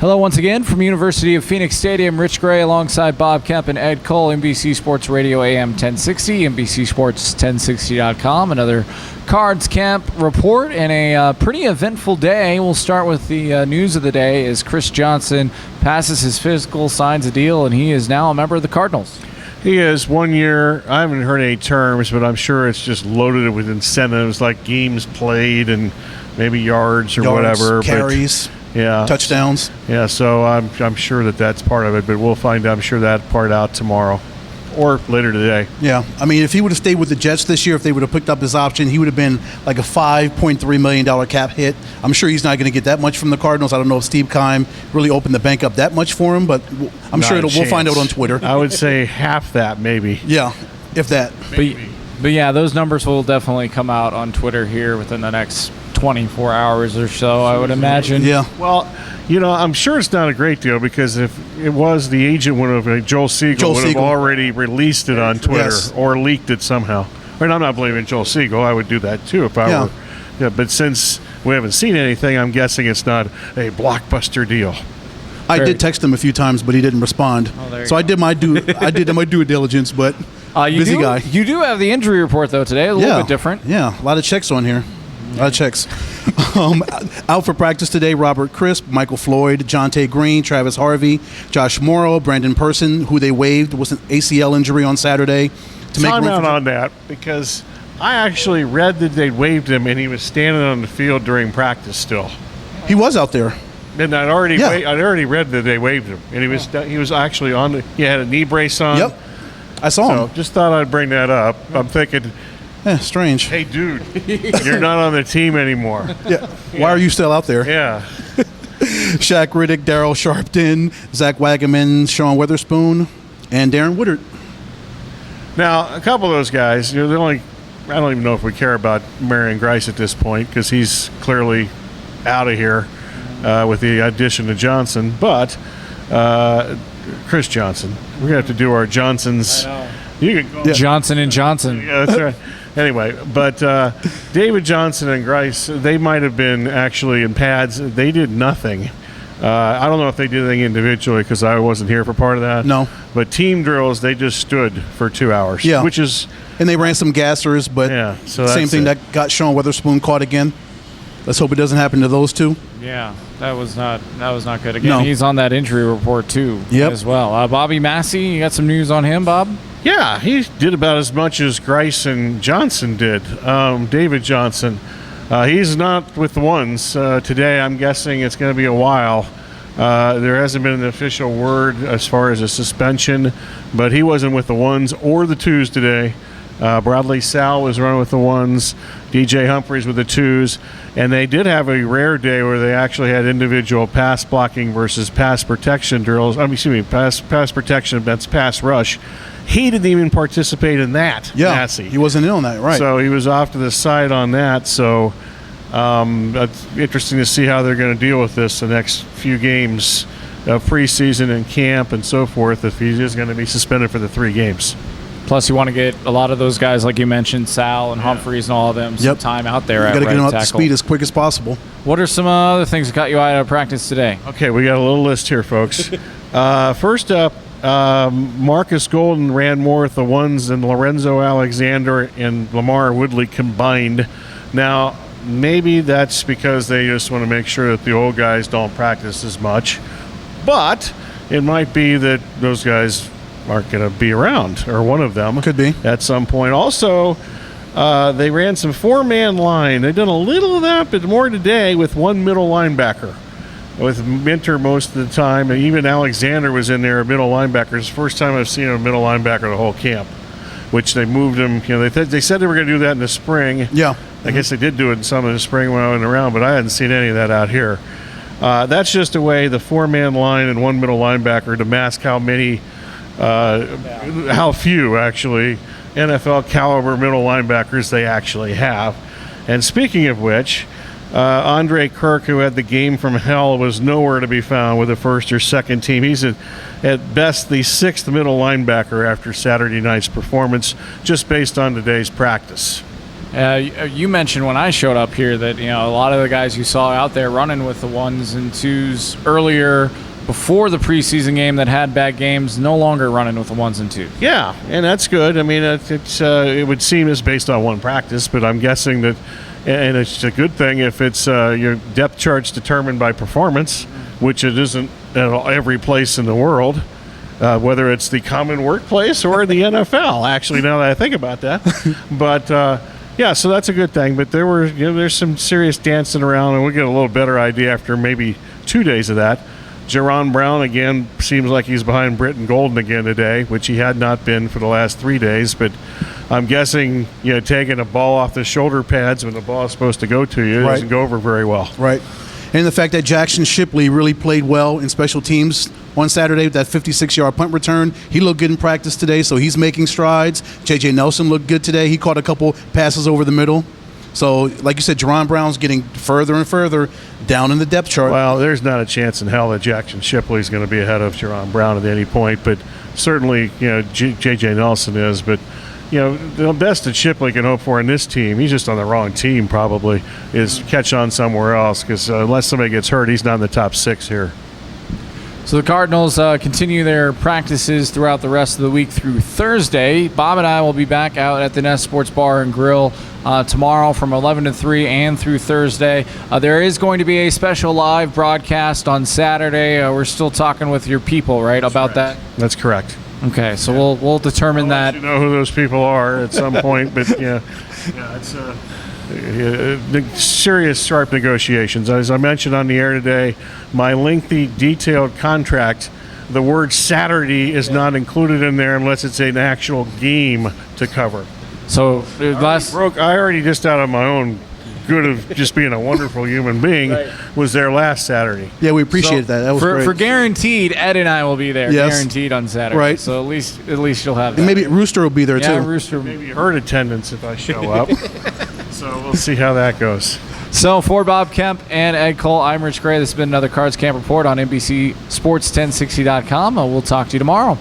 Hello once again from University of Phoenix Stadium. Rich Gray alongside Bob Kemp and Ed Cole, NBC Sports Radio AM 1060, NBCSports1060.com. Another Cards Camp report and a pretty eventful day. We'll start with the news of the day as Chris Johnson passes his physical, signs a deal, and he is now a member of the Cardinals. He is 1 year. I haven't heard any terms, but I'm sure it's just loaded with incentives like games played and maybe yards or whatever. Carries. Yeah, touchdowns. Yeah, so I'm sure that's part of it, but we'll find, I'm sure, that part out tomorrow or later today. Yeah, I mean, if he would have stayed with the Jets this year, if they would have picked up his option, he would have been like a $5.3 million cap hit. I'm sure he's not going to get that much from the Cardinals. I don't know if Steve Keim really opened the bank up that much for him, but I'm sure we'll find out on Twitter. I would say half that, maybe. Yeah, if that. But yeah, those numbers will definitely come out on Twitter here within the next 24 hours or so, I would imagine. Yeah. Well, I'm sure it's not a great deal because if it was, the agent would have, Joel Siegel would have already released it on Twitter or leaked it somehow. And I'm not blaming Joel Siegel. I would do that too if I were. Yeah, but since we haven't seen anything, I'm guessing it's not a blockbuster deal. I did text him a few times, but he didn't respond. So I did my due diligence, but busy guy. You do have the injury report though today, a little bit different. Yeah, a lot of checks on here. A lot of checks. Out for practice today, Robert Crisp, Michael Floyd, Jonte Green, Travis Harvey, Josh Morrow, Brandon Person, who they waived, was an ACL injury on Saturday. Time out on that, because I actually read that they waived him and he was standing on the field during practice still. He was out there. And I'd already read that they waived him, and he was actually on. He had a knee brace on. Yep, I saw him. Just thought I'd bring that up. I'm thinking. Strange. Hey, dude, you're not on the team anymore. Yeah. Why are you still out there? Yeah. Shaq Riddick, Daryl Sharpton, Zach Wagaman, Sean Witherspoon, and Darren Woodard. Now, a couple of those guys, I don't even know if we care about Marion Grice at this point because he's clearly out of here with the addition to Johnson. But Chris Johnson, we're going to have to do our Johnsons. I know. Johnson and Johnson. Yeah, that's right. Anyway, but David Johnson and Grice, they might have been actually in pads. They did nothing. I don't know if they did anything individually because I wasn't here for part of that. No. But team drills, they just stood for 2 hours. Yeah. Which is... And they ran some gassers, but same thing that got Sean Witherspoon caught again. Let's hope it doesn't happen to those two. Yeah, that was not good. Again, He's on that injury report too as well. Bobby Massey, you got some news on him, Bob? Yeah, he did about as much as Grice and Johnson did. David Johnson, he's not with the ones today. I'm guessing it's going to be a while. There hasn't been an official word as far as a suspension, but he wasn't with the ones or the twos today. Bradley Sal was running with the ones, DJ Humphreys with the twos, and they did have a rare day where they actually had individual pass blocking versus pass protection drills. Pass protection, that's pass rush. He didn't even participate in that. Yeah, Massey. He wasn't in on that, right? So he was off to the side on that. So that's interesting to see how they're going to deal with this the next few games of preseason and camp and so forth. If he is going to be suspended for the 3 games. Plus, you want to get a lot of those guys, like you mentioned, Sal and Humphreys and all of them, some time out there. You got to get them up to tackle. speed as quick as possible. What are some other things that got you out of practice today? Okay, we got a little list here, folks. First up, Marcus Golden ran more with the ones than Lorenzo Alexander and Lamar Woodley combined. Now, maybe that's because they just want to make sure that the old guys don't practice as much. But it might be that those guys aren't going to be around, or one of them. Could be. At some point. Also, they ran some 4-man line. They've done a little of that, but more today with one middle linebacker. With Minter most of the time, and even Alexander was in there, a middle linebacker. It's the first time I've seen a middle linebacker the whole camp, which they moved him. They said they were going to do that in the spring. Yeah. I guess they did do it in some of the spring when I went around, but I hadn't seen any of that out here. That's just a way, the 4-man line and one middle linebacker, to mask how few actually NFL caliber middle linebackers they actually have. And speaking of which, Andre Kirk, who had the game from hell, was nowhere to be found with the first or second team. He's at best the 6th middle linebacker after Saturday night's performance, just based on today's practice. You mentioned when I showed up here that a lot of the guys you saw out there running with the 1s and 2s earlier before the preseason game that had bad games no longer running with the 1s and 2s. Yeah, and that's good. I mean, it would seem it's based on one practice, but I'm guessing that, and it's a good thing if it's your depth chart's determined by performance, which it isn't at every place in the world. Whether it's the common workplace or the NFL, actually, now that I think about that. But yeah, so that's a good thing. But there's some serious dancing around, and we'll get a little better idea after maybe 2 days of that. Jaron Brown again seems like he's behind Britton Golden again today, which he had not been for the last 3 days. But I'm guessing taking a ball off the shoulder pads when the ball is supposed to go to you doesn't go over very well. Right. And the fact that Jackson Shipley really played well in special teams on Saturday with that 56-yard punt return. He looked good in practice today, so he's making strides. J.J. Nelson looked good today. He caught a couple passes over the middle. So, like you said, Jaron Brown's getting further and further down in the depth chart. Well, there's not a chance in hell that Jackson Shipley's going to be ahead of Jaron Brown at any point, but certainly, J.J. Nelson is. But the best that Shipley can hope for in this team, he's just on the wrong team probably, is catch on somewhere else, because unless somebody gets hurt, he's not in the top 6 here. So the Cardinals continue their practices throughout the rest of the week through Thursday. Bob and I will be back out at the Nest Sports Bar and Grill tomorrow from 11 to 3 and through Thursday. There is going to be a special live broadcast on Saturday. We're still talking with your people, right, about that? That's correct. Okay, so we'll determine that. You know who those people are at some point, but it's serious, sharp negotiations. As I mentioned on the air today, my lengthy, detailed contract, the word Saturday is not included in there unless it's an actual game to cover. So I already just out of my own good of just being a wonderful human being was there last Saturday. Yeah, we appreciate that. That was great. For guaranteed, Ed and I will be there. Yes. Guaranteed on Saturday. Right. So at least you'll have that. And maybe Rooster will be there too. Yeah, Rooster. Maybe herd attendance if I show up. So we'll see how that goes. So for Bob Kemp and Ed Cole, I'm Rich Gray. This has been another Cards Camp Report on NBC Sports 1060.com. We'll talk to you tomorrow.